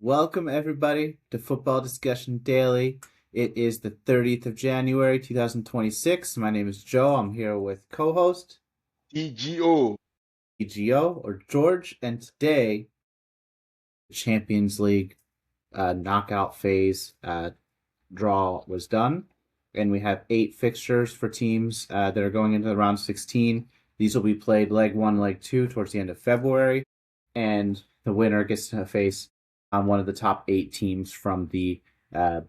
Welcome, everybody, to Football Discussion Daily. It is the 30th of January, 2026. My name is Joe. I'm here with co host EGO. EGO or George, and today, the Champions League knockout phase draw was done, and we have 8 fixtures for teams that are going into the round 16. These will be played leg one, leg two towards the end of February, and the winner gets to face one of the top 8 teams uh,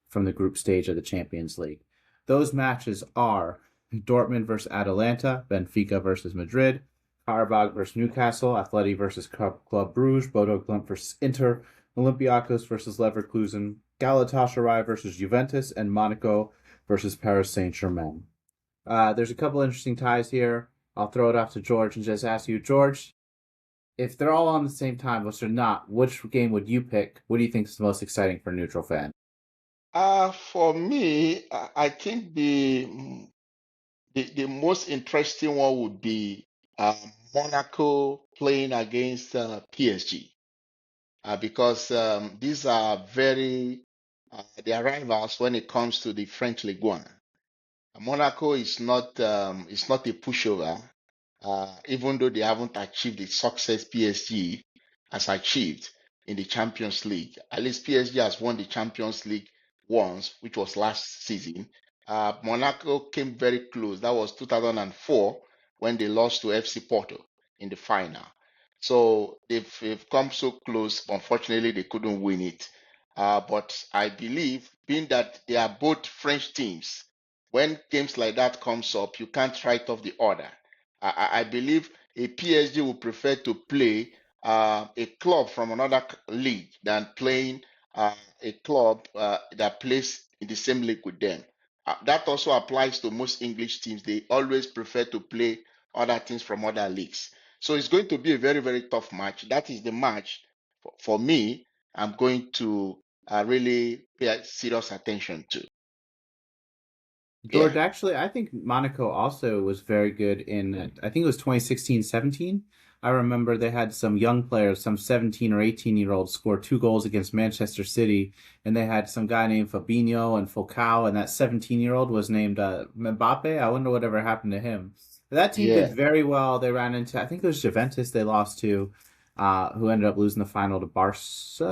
from the group stage of the Champions League. Those matches are Dortmund versus Atalanta, Benfica versus Madrid, Karabakh versus Newcastle, Atleti versus Club Bruges, Bodo Glimt versus Inter, Olympiacos versus Leverkusen, Galatasaray versus Juventus, and Monaco versus Paris Saint-Germain. There's a couple interesting ties here. I'll throw it off to George and just ask you, George, if they're all on the same time, which they're not, which game would you pick? What do you think is the most exciting for a neutral fan? For me, I think the most interesting one would be Monaco playing against PSG, because these are very they are rivals when it comes to the French Ligue 1. Monaco is not a pushover, even though they haven't achieved the success PSG has achieved in the Champions League. At least PSG has won the Champions League once, which was last season. Monaco came very close. That was 2004 when they lost to FC Porto in the final. So they've come so close. Unfortunately, they couldn't win it. But I believe, being that they are both French teams, when games like that comes up, you can't write off the order. I believe a PSG would prefer to play a club from another league than playing a club that plays in the same league with them. That also applies to most English teams. They always prefer to play other teams from other leagues. So it's going to be a very, very tough match. That is the match for me. I'm going to really pay serious attention to. Yeah. George, actually, I think Monaco also was very good I think it was 2016-17. I remember they had some young players, some 17 or 18-year-olds score 2 goals against Manchester City, and they had some guy named Fabinho and Falcao, and that 17-year-old was named Mbappe. I wonder whatever happened to him. That team did Yeah. very well. They ran into, I think it was Juventus they lost to, who ended up losing the final to Barca.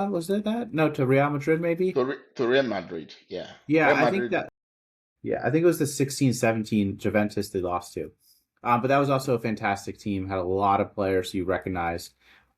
Was it that? No, to Real Madrid, maybe? To Real Madrid. Yeah. Yeah, Real I think Madrid. that yeah, I think it was the 16-17 Juventus they lost to. But that was also a fantastic team, had a lot of players you recognize,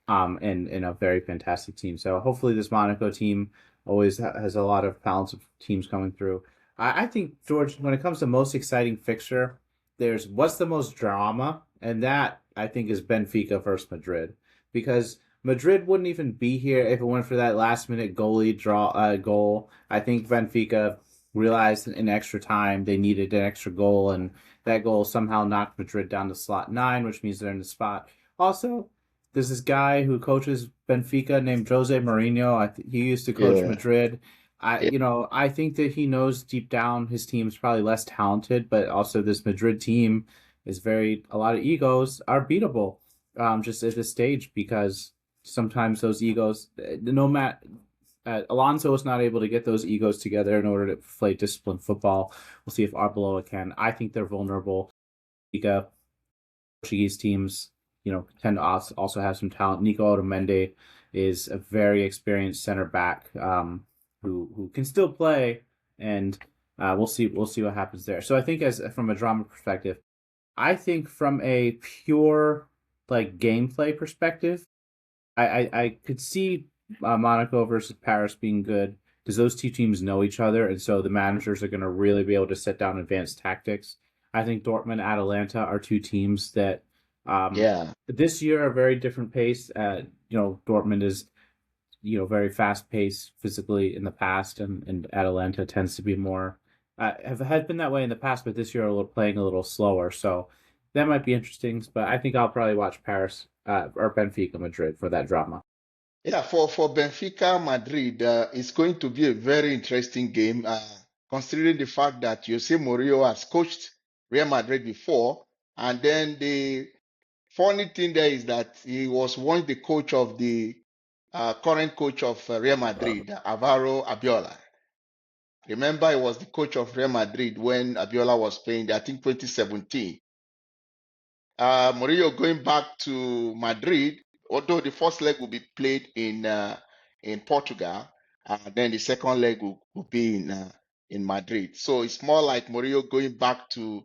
and a very fantastic team. So hopefully this Monaco team always has a lot of talented teams coming through. I think, George, when it comes to most exciting fixture, there's what's the most drama, and that I think is Benfica versus Madrid. Because Madrid wouldn't even be here if it weren't for that last minute goalie goal. I think Benfica realized in extra time they needed an extra goal, and that goal somehow knocked Madrid down to slot 9, which means they're in the spot. Also, there's this guy who coaches Benfica named Jose Mourinho. He used to coach Yeah. Madrid. Yeah. I think that he knows deep down his team's probably less talented, but also this Madrid team is a lot of egos are beatable, just at this stage because sometimes those egos, no matter Alonso is not able to get those egos together in order to play disciplined football. We'll see if Arbeloa can. I think they're vulnerable. Liga, Portuguese teams, tend to also have some talent. Nico Otamendi is a very experienced center back, who can still play, and we'll see what happens there. So I think as from a drama perspective, I think from a pure like gameplay perspective, I could see Monaco versus Paris being good because those two teams know each other, and so the managers are going to really be able to set down advanced tactics. I think Dortmund, Atalanta are two teams that Yeah. this year are very different pace. Dortmund is very fast paced physically in the past, and Atalanta tends to be more have been that way in the past, but this year are playing a little slower. So that might be interesting. But I think I'll probably watch Paris or Benfica Madrid for that drama. Yeah. For Benfica Madrid, it's going to be a very interesting game, considering the fact that Jose Mourinho has coached Real Madrid before, and then the funny thing there is that he was once the coach of the current coach of Real Madrid, Alvaro Abiola. Remember, he was the coach of Real Madrid when Abiola was playing there, I think 2017. Mourinho going back to Madrid, although the first leg will be played in Portugal, then the second leg will be in Madrid. So it's more like Mourinho going back to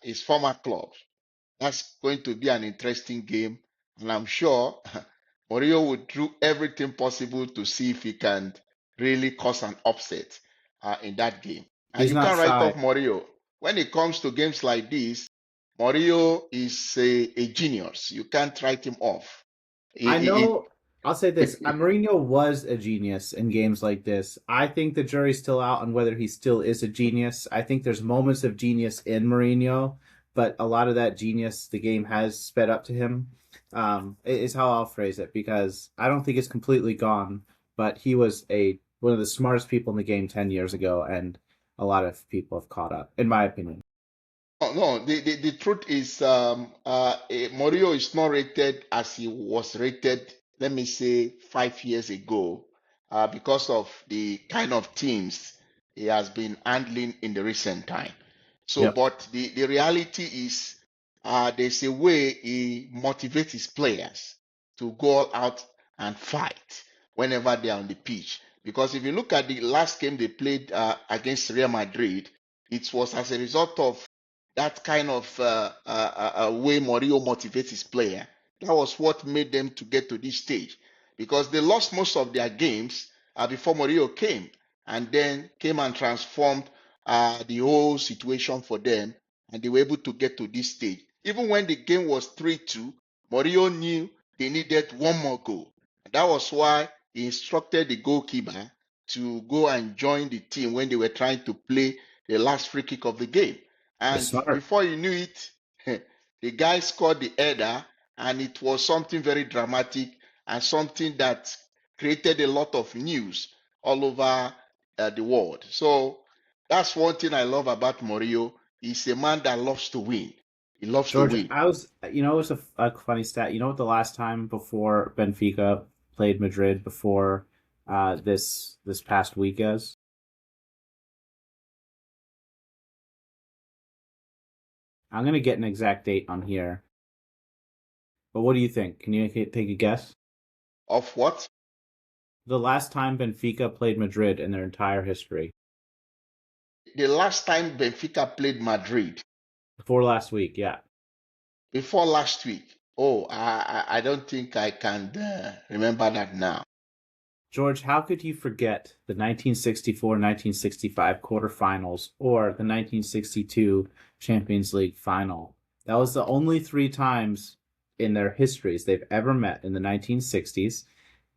his former club. That's going to be an interesting game, and I'm sure Mourinho would do everything possible to see if he can really cause an upset in that game. And He's you not can't write shy. off Mourinho. When it comes to games like this, Mourinho is a genius. You can't write him off. I He- know. I'll say this: Mourinho was a genius in games like this. I think the jury's still out on whether he still is a genius. I think there's moments of genius in Mourinho, but a lot of that genius, the game has sped up to him. Is how I'll phrase it, because I don't think it's completely gone. But he was one of the smartest people in the game 10 years ago, and a lot of people have caught up, in my opinion. No, the truth is, Mourinho is not rated as he was rated, let me say, 5 years ago, because of the kind of teams he has been handling in the recent time. So, Yep. but the reality is, there's a way he motivates his players to go all out and fight whenever they are on the pitch. Because if you look at the last game they played against Real Madrid, it was as a result of that kind of way Mourinho motivates his player. That was what made them to get to this stage, because they lost most of their games before Mourinho came, and then came and transformed the whole situation for them, and they were able to get to this stage. Even when the game was 3-2, Mourinho knew they needed one more goal. That was why he instructed the goalkeeper to go and join the team when they were trying to play the last free kick of the game. It's And smart. before you knew it, the guy scored the header, and it was something very dramatic and something that created a lot of news all over the world. So that's one thing I love about Mourinho. He's a man that loves to win. He loves to George, win. it was a funny stat. You know what the last time before Benfica played Madrid before this past week is? I'm gonna get an exact date on here, but what do you think? Can you take a guess? Of what? The last time Benfica played Madrid in their entire history. The last time Benfica played Madrid, Before last week, yeah. before last week. Oh, I don't think I can remember that now. George, how could you forget the 1964-1965 quarterfinals or the 1962 Champions League final? That was the only three times in their histories they've ever met in the 1960s,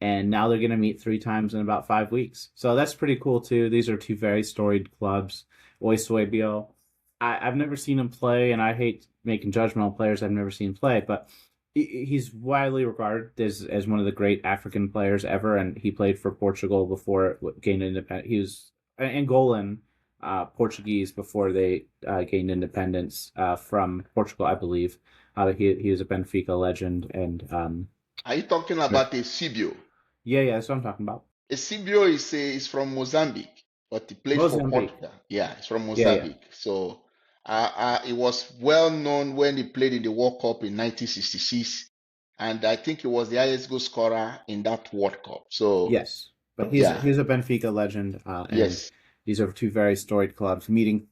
and now they're going to meet three times in about 5 weeks. So that's pretty cool too. These are two very storied clubs. Eusebio, I've never seen him play, and I hate making judgment on players I've never seen play, but he's widely regarded as one of the great African players ever, and he played for Portugal before it gained independence. He was Angolan Portuguese before they gained independence from Portugal, I believe. He was a Benfica legend, and Are you talking about Eusebio? yeah, that's what I'm talking about. Eusebio is from Mozambique, but he played for Mozambique. Portugal. Yeah, he's from Yeah. Mozambique. So it was well known when he played in the World Cup in 1966, and I think he was the highest goal scorer in that World Cup. So Yes, but yeah, he's a Benfica legend, and yes. these are two very storied clubs meeting.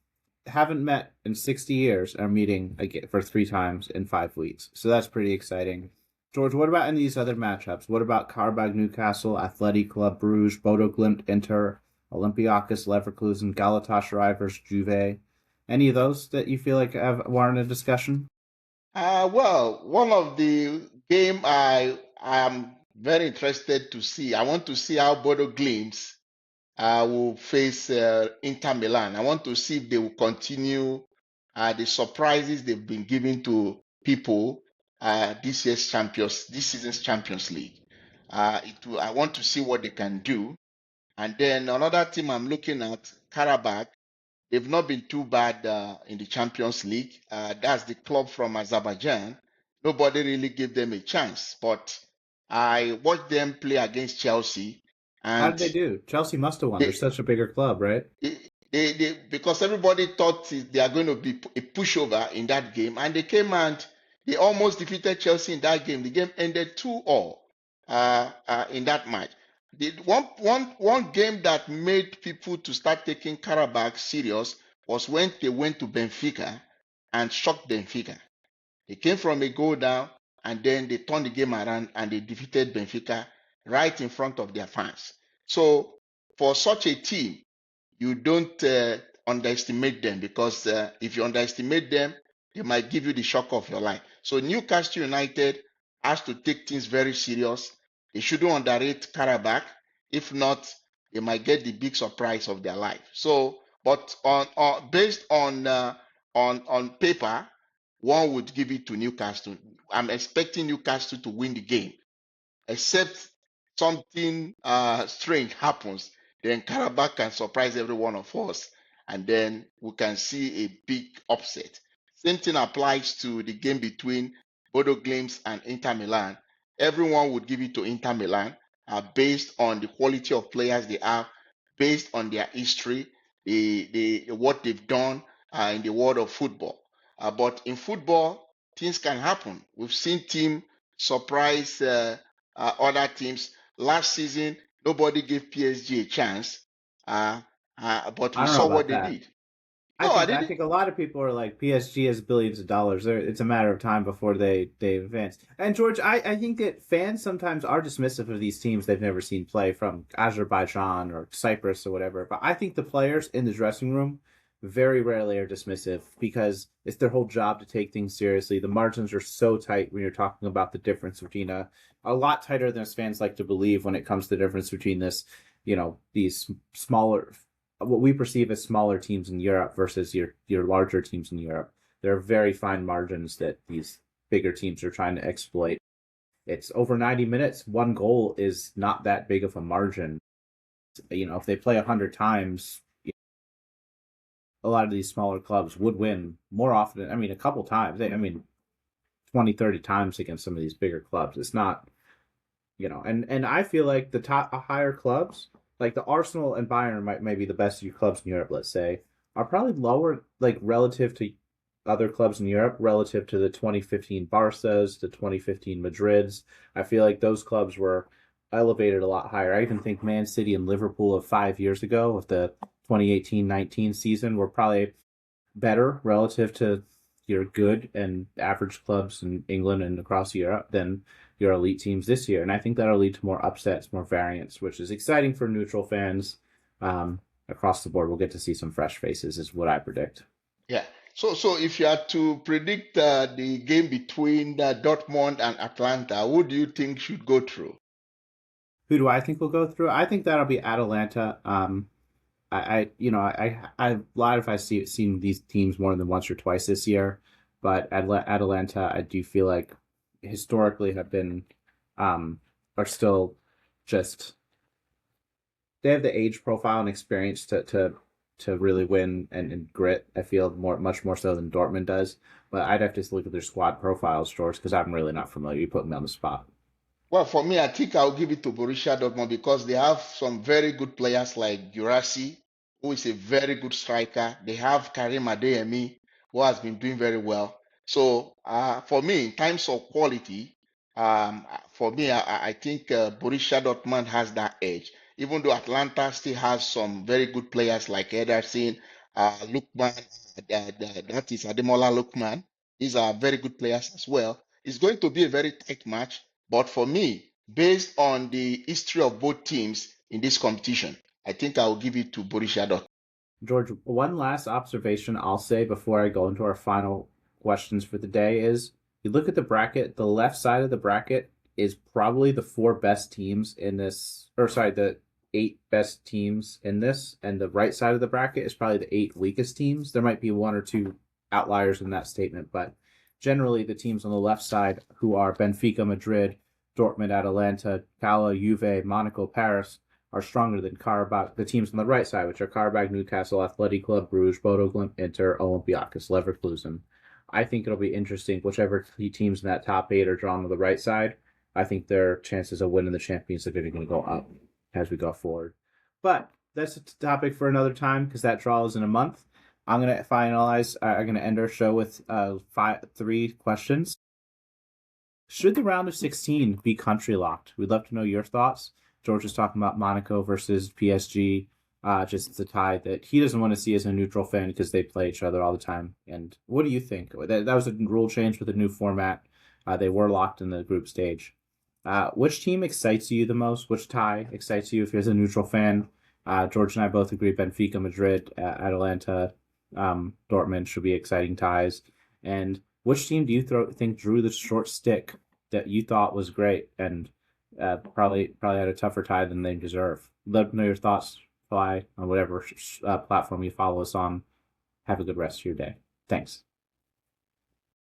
Haven't met in 60 years, are meeting again for three times in 5 weeks. So that's pretty exciting. George, what about in these other matchups? What about Karabag Newcastle, Athletic Club Bruges, Bodo Glimt Inter, Olympiacos Leverkusen, Galatasaray versus Juve? Any of those that you feel like have warranted discussion? Well, one of the game I am very interested to see. I want to see how Bodo Glimt will face Inter Milan. I want to see if they will continue the surprises they've been giving to people this season's Champions League. I want to see what they can do. And then another team I'm looking at, Karabakh. They've not been too bad in the Champions League. That's the club from Azerbaijan. Nobody really gave them a chance, but I watched them play against Chelsea, How and did they do? Chelsea must have won. They're they, such a bigger club, right? because everybody thought they are going to be a pushover in that game, and they came and they almost defeated Chelsea in that game. The game ended 2-2 in that match. The one game that made people to start taking Karabakh serious was when they went to Benfica and shocked Benfica. They came from a goal down and then they turned the game around and they defeated Benfica right in front of their fans. So for such a team, you don't underestimate them, because if you underestimate them, they might give you the shock of your life. So Newcastle United has to take things very serious. They shouldn't underrate Karabakh. If not, they might get the big surprise of their life. So, but based on paper, one would give it to Newcastle. I'm expecting Newcastle to win the game, except something strange happens, then Karabakh can surprise every one of us, and then we can see a big upset. Same thing applies to the game between Bodo Glimt and Inter Milan. Everyone would give it to Inter Milan based on the quality of players they have, based on their history, what they've done in the world of football. But in football, things can happen. We've seen team surprise other teams. Last season, nobody gave PSG a chance, but I we don't know saw about what they that. did. No, I I didn't. think a lot of people are like PSG has billions of dollars. It's a matter of time before they advance. And George, I think that fans sometimes are dismissive of these teams they've never seen play from Azerbaijan or Cyprus or whatever. But I think the players in the dressing room very rarely are dismissive because it's their whole job to take things seriously. The margins are so tight when you're talking about the difference between a lot tighter than us fans like to believe when it comes to the difference between this, these smaller what we perceive as smaller teams in Europe versus your larger teams in Europe. There are very fine margins that these bigger teams are trying to exploit. It's over 90 minutes. One goal is not that big of a margin. If they play 100 times, a lot of these smaller clubs would win more often. I mean, a couple times. 20, 30 times against some of these bigger clubs. It's not, and I feel like the top higher clubs, like the Arsenal and Bayern might be the best clubs in Europe, let's say, are probably lower, like relative to other clubs in Europe, relative to the 2015 Barca's, the 2015 Madrids. I feel like those clubs were elevated a lot higher. I even think Man City and Liverpool of 5 years ago, of the 2018-19 season, were probably better relative to your good and average clubs in England and across Europe than your elite teams this year. And I think that'll lead to more upsets, more variance, which is exciting for neutral fans. Across the board, we'll get to see some fresh faces, is what I predict. Yeah. So if you had to predict the game between Dortmund and Atlanta, who do you think should go through? Who do I think will go through? I think that'll be Atalanta. I lied if I seen these teams more than once or twice this year, but Atalanta, I do feel like historically have been, are still just, they have the age profile and experience to really win and grit. I feel much more so than Dortmund does, but I'd have to look at their squad profiles, George, because I'm really not familiar. You put me on the spot. Well, for me, I think I'll give it to Borussia Dortmund because they have some very good players like Gurasi, who is a very good striker. They have Karim Adeyemi, who has been doing very well. So, for me, in terms of quality, for me, I think Borussia Dortmund has that edge. Even though Atlanta still has some very good players like Ederson, Lookman, that is Ademola Lookman. These are very good players as well. It's going to be a very tight match. But for me, based on the history of both teams in this competition, I think I will give it to Borussia Dortmund. George, one last observation I'll say before I go into our final questions for the day is you look at the bracket, the left side of the bracket is probably the four best teams in this, or sorry, the eight best teams in this, and the right side of the bracket is probably the eight weakest teams. There might be one or two outliers in that statement, but generally the teams on the left side, who are Benfica, Madrid, Dortmund, Atalanta, Cala, Juve, Monaco, Paris, are stronger than Karabakh. The teams on the right side, which are Karabakh, Newcastle, Athletic Club, Bruges, Bodo Glimt, Inter, Olympiacos, Leverkusen. I think it'll be interesting. Whichever teams in that top eight are drawn to the right side, I think their chances of winning the Champions League are going to go up as we go forward. But that's a topic for another time because that draw is in a month. I'm going to finalize. I'm going to end our show with 3 questions. Should the round of 16 be country locked? We'd love to know your thoughts. George is talking about Monaco versus PSG. Just the tie that he doesn't want to see as a neutral fan because they play each other all the time. And what do you think? That was a rule change with a new format. They were locked in the group stage. Which team excites you the most? Which tie excites you if you're a neutral fan? George and I both agree Benfica, Madrid, Atalanta, Dortmund should be exciting ties. And which team do you think drew the short stick that you thought was great and probably had a tougher tie than they deserve? Let me know your thoughts. Fly on whatever platform you follow us on. Have a good rest of your day. Thanks.